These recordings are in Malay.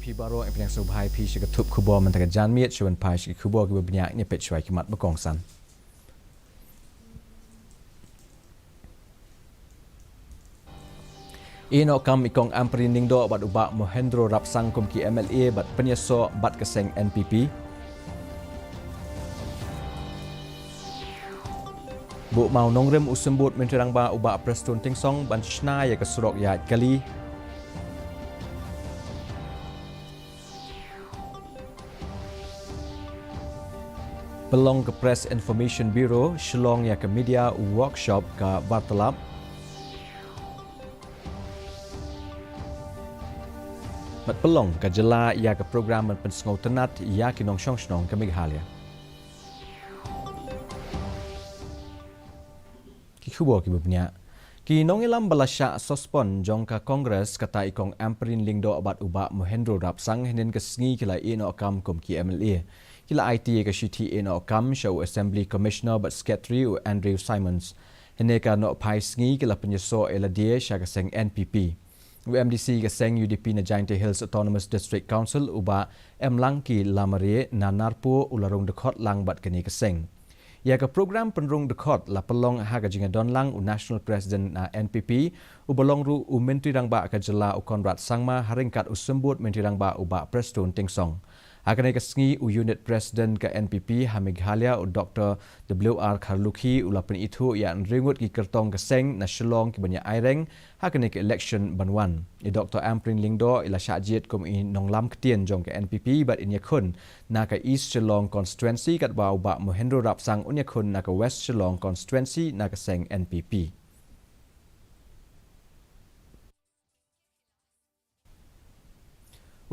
พีบารอเอ็มเป็นสุภาพพีชกทุบคูบอมันตะกจานเมียชวนพายชกคูบอกับปัญญาเนี่ยเป็ดช่วยขมัดบกองสันอีนอกรรมอีกองอัมปรินิงโดบัดอุบะโมเฮนโดรับสังคมกี MLA บัดปัญญาโซบัดกระเซง NPP บุเมานงเริ่มอุสมบูรณ์เมนทรังบาอุบะประสตุนติงซองบัญชนายกสรกยาดกะลีบลองกับ Press Information Bureau ฉลองยากับ Media Workshop กับวัตลับบัดบลองกับจลายากับโปรแกรมมันเป็นสงบตนัดยากินองช่องชนองกับเมฆาลยาคิดบอกกี่แบบเนี้ยกีน้องอิลัมบลาชาสสปอนจงกับคอนเกรสกตาอีกองแอมปรินลิงโดบัดอุบะโมเฮนโดรับสังเห็นกับสงีกิลาอีนอกรรมกรมกี MLAกิลา IT กับชิทีอินอกรรมชาว Assembly Commissioner บัดสเกตรีแอนดริวไซมอนส์เห็นกับนอพายสงีกิลาปัญญาโซเอลเดียชากับเซง NPP UMDC กับเซง UDP ใน Giant Hills Autonomous District Council อุบะเอ็มลังกีลามาเรนานาร์ปูอุลารงเดคอตลังบัดกันนี้กับเซงยากับโปรแกรมเป็นรงเดคอร์ดละปลองหากจิงดอนลังอุ National President NPP อุบลองรูอุเมนตรีรังบะกัจลาอุคอนรัฐสังมาหาริงกัดอุสมบูรณ์เมนตรีรังบะอุบะประสตุนติงซองหากในกัสงีอุ Unit President กับ NPP ฮามิกฮาเลียอุดร WR คาร์ลูคีอุลาเป็นอิทุยานเรื่องวดกิกระตองกับเซงนัชลองกิบัญญาไอเร่งหากในกับ Election บันวันอีดร. แอมปรินลิงโดอิลาชาเจียดกมอีนองล้ำเตียนจงกับ NPP บัดอินยาคนนากับ East ชลอง Constituency กัดว่าอุบะโมเฮนโดรับสังอุนยาคนนากับ West ชลอง Constituency นากับเซง NPP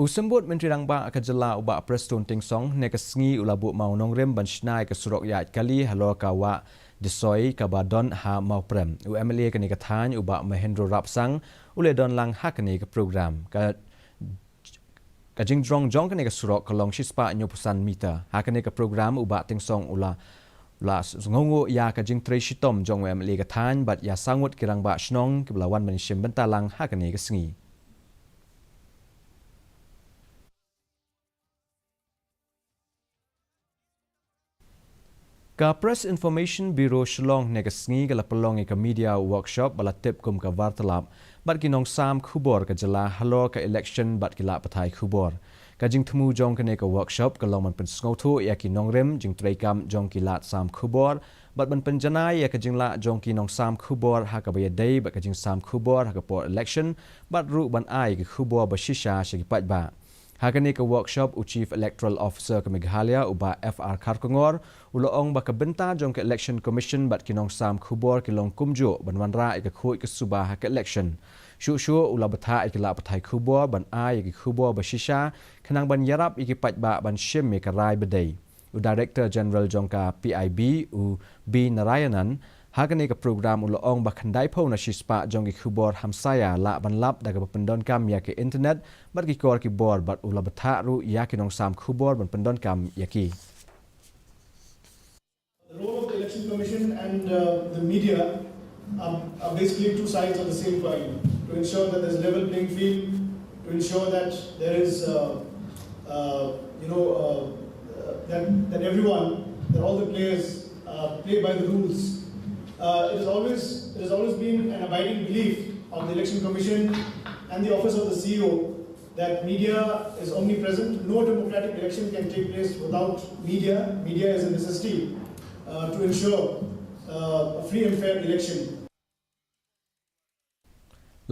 อุสมบูรณ์เมนตรีรังบะกัจลาอุบะประสตุนติงซองในกัสงีอุลาบุเมานองเรมบัญชนายกับสุรกยาดกะลีฮัลโลกาวะดิซอยกับบาดอนฮาเมาเปรมอุ MLA กันในกทานอุบะมเฮนโดรับสังอุเลดอนลังฮักกันในกับโปรแกรมกับจิงจงจงกันในกับสุรกกลองชิสปะญุปสันมิตาฮักกันในกับโปรแกรมอุบะติงซองอุลางงยากับจิงเทรชิตอมจง MLA กทานบัดยาสังวดกิรังบะชนองกับลาวันบัญชิมบันตาลังฮักกันในกับสงีกับ Press Information Bureau ฉลองในกัสงีกับปลองกับ Media Workshop บัลลัดเต็บกุมกับวาร์ตลับบัดกินองซามคูบอร์กับจลาฮัลโลกับ Election บัดกิลาปะไทยคูบอร์กับจิงทมูจงกันในกับ Workshop กับลองมันเป็นสงทุยากินองเรมจิงเตรกรรมจงกิลาซามคูบอร์บัดมันเป็นจนายกับจิงละจงกินองซามคูบอร์ฮักกับยาเดย์บัดกับจิงซามคูบอร์ฮักกับปอร์ Election บัดรูบันไอกับคูบอร์บัชิชาชกิปัดบะหากในกับ workshop อุ Chief Electoral Officer กับเมฆาลยาอุบะ FR คาร์กงอร์อุลองบักกับบินตาจงกับ Election Commission บัดกินองซามคูบอร์กิลองกุมจุบันวันรากับคุยกับสุบาฮักกับ Election ชัวอุลาบทาอีกลาปไทยคูบอร์บันไอกับคูบอร์บัชิชาขณะบันยารับอีกปัจบะบันเชมเมกรายบดีอุ Director General จงกับ PIB อุ B นารายนันหากในกับโปรแกรมอุลองบักขันได้พาวนาชิสปะจงกับคูบอร์ฮัมไซยาละบันลับได้กับเป็นดอนกรรมยากับอินเทอร์เน็ตบัดกิกอร์กิบอร์บัดอุลาบทารุยากินองซามคูบอร์บันเป็นดอนกรรมยากี The role of the Election Commission and the media are basically two sides of the same coin. To ensure that there's a level playing field, to ensure that there is, that everyone, that all the players play by the rules. It has always been an abiding belief of the Election Commission and the Office of the CEO that media is omnipresent. No democratic election can take place without media. Media is a necessity to ensure a free and fair election.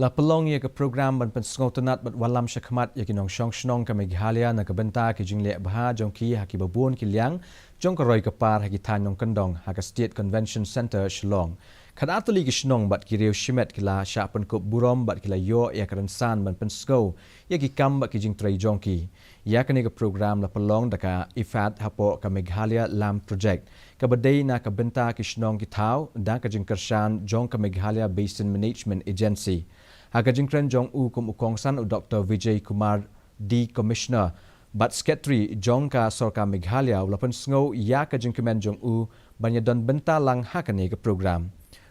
ละปลองยากับโปรแกรมบันเป็นสงตนัดบัดวันลำชักมัดยากินองช่องชนองกับเมฆาลยานักบันตากิจิงเละบาจงคีฮักิบบุนกิเลียงจงกรอยกับปาร์ฮักิทานนองกันดองฮักสเตทคอนเวนชั่นเซ็นเตอร์ฉลองขณะตุลีกิชนองบัดกิเรียวชิเมตกิลาชาปันกบบุรอมบัดกิลาโยยากรันซานบันเป็นสโกยากิกัมบัดกิจิงเทรจงคียากันในกับโปรแกรมละปลองดักอิฟัดฮัปโปกับเมฆาลยาลามโปรเจกต์กับบัดเดย์นักบันตากิชนองกิท้าวดักกิจิงกระชานจงกับเมฆาลยา Basin Management Agencyหากจิงเครนจงอูกุมอุกองสันอุดร. Vijay Kumar D. Commissioner บัดสเกตรีจงกาสรกาเมฆาลยาละพันสงยากจิงคเมนจงอูบัญญัติบันตาลังฮักกันในกับโปรแกรม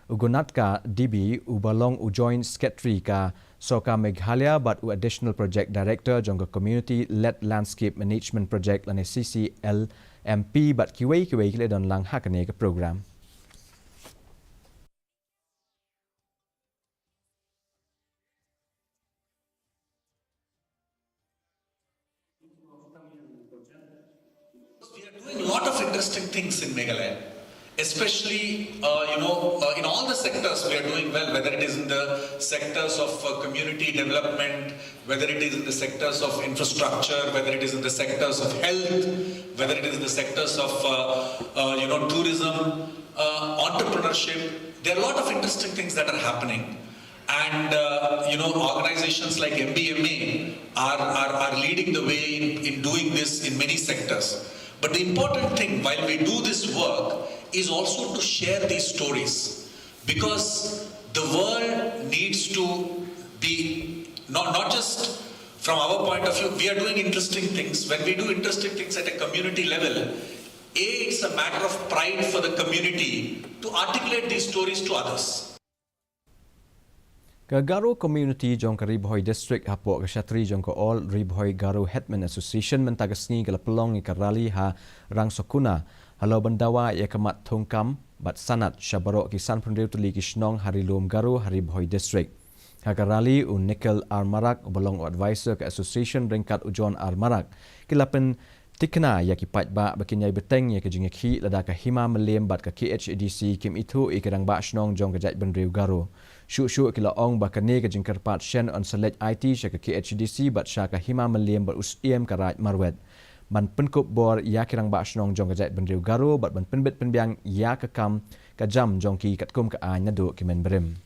Ugunatka DB ubalong ujoin secretary ka Soka Meghalaya but additional project director jongka community led landscape management project lane CCLMP but kiwei kile don lang hakane ka program. We are doing a lot of interesting things in Meghalaya, especially in all the sectors we are doing well, whether it is in the sectors of community development, whether it is in the sectors of infrastructure, whether it is in the sectors of health, whether it is in the sectors of tourism, entrepreneurship. There are a lot of interesting things that are happening. And organizations like MBMA are leading the way in doing this in many sectors. But the important thing while we do this work is also to share these stories, because the world needs to be not just from our point of view. We are doing interesting things. When we do interesting things at a community level, it's a matter of pride for the community to articulate these stories to others. Garo community jong ka Ribhoy district hapo ka Shatri jong ka all Ribhoy Garo Hetman Association mentagasngi ka pelong ka rally ha rang sokuna halo bandawa ya kamat thongkam bat sanat shabaro kisan pundriu tuli kisnong harilum Garo Ribhoy district ha ka rally un nickel armarak bolong advisor ka association ringkat ujon armarak kilapen tikna ya ki patba bakinyai beteng ya kejing ki lada ka hima melem bat ka KHASI kim itu ikadang ba snong jong ka jat bandriu Garo Syuk kila ong bakane ke jingkar pat shen on select IT syaka KHDC bat syaka hima meliem bat usiem karat marwet. Ban penkup bor ya kirang ba snong jong kajat bandriu Garo bat ban penbet penbiang ya kekam kajam jong ki katkum ka a nyadu kimen berim.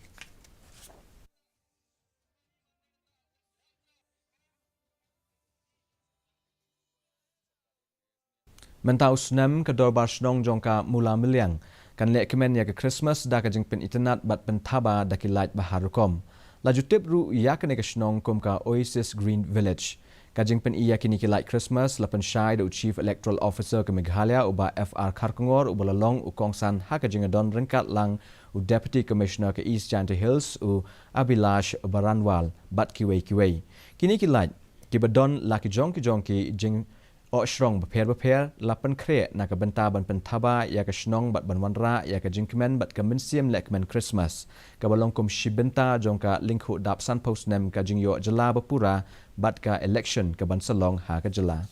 Mentau senam kedor bar snong jong ka mula meliang. Kan lek kemen ya ke Christmas da ka jingpen internet bat pentaba da ki light baharukom. Laju tip ru ya kene ke snong kom ka Oasis Green Village. Ka jingpen iya kini ki light Christmas lapan syai da Chief Electoral Officer ke Meghalaya uba FR Karkongor uba lalong u kongsan ha ka jingadon ringkat lang u Deputy Commissioner ke East Jante Hills u Abilash Baranwal bat kiwei. Kini ki light ki badon la ki jong ki jing o shrong beper lapan kre na ka benta ban pentaba ya ka shnong bat ban wanra ya ka jingkmen bat ka mensiam lekmen Christmas ka balong kom shibenta jong ka linghu dap san post nem ka jingyo jela bapura bat ka election ka ban salong ha ka jela.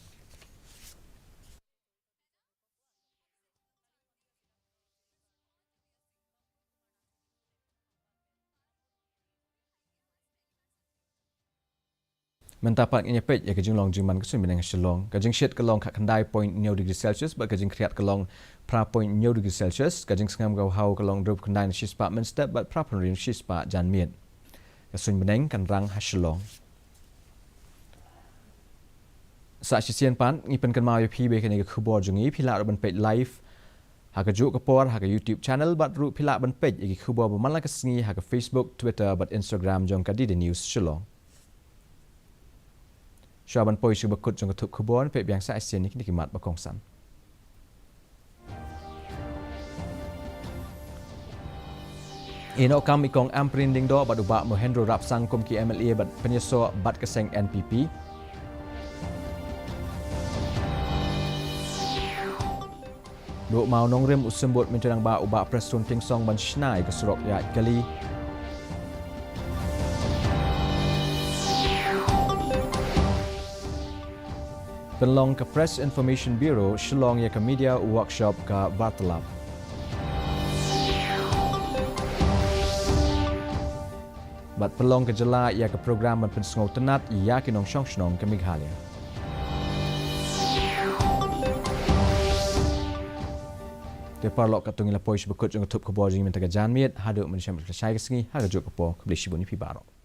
Mentapat nyepet ya kajing long jingman kesun benang shalong kajing shit kelong kat kendai point nyo degree Celsius bat kajing kriat kelong pra point nyo degree Celsius kajing sengam gau hau kelong drup kendai na shispa menstep bat pra penrin shispa jan miet kesun benang kan rang hashalong sa sisian pan ngipen kan mau pi be kan ke khubor jungi pila ban page live ha ka juk kapor ha ka YouTube channel bat ru pila ban page ki khubor ba mala ka sngi ha ka Facebook Twitter bat Instagram jong ka di the news shalong Syaban poi syubah kut jong ketuk kubon pek biang sa Asian ni kimat bakongsan. Ino kam ikong amprin ding do bat ubak Mohendro Rapsang kum ki MLA bat penyeso bat keseng NPP. Duk mau nongrim usembut mencerang ba ubak Preston Tingsong ban Shnai ke Surok ya Kali. Penlong ke Press Information Bureau Shillong ya ke media workshop ke Bartelab. Bat pelong ke jela ya ke program ban pensengau tenat ya ke nong syong ke Meghalaya. Teparlok katungila poish bekut jong tup ke bojing mentaga janmiet haduk mensyam berkesai kesengi haga juk kepo kebeli shibuni pi barok.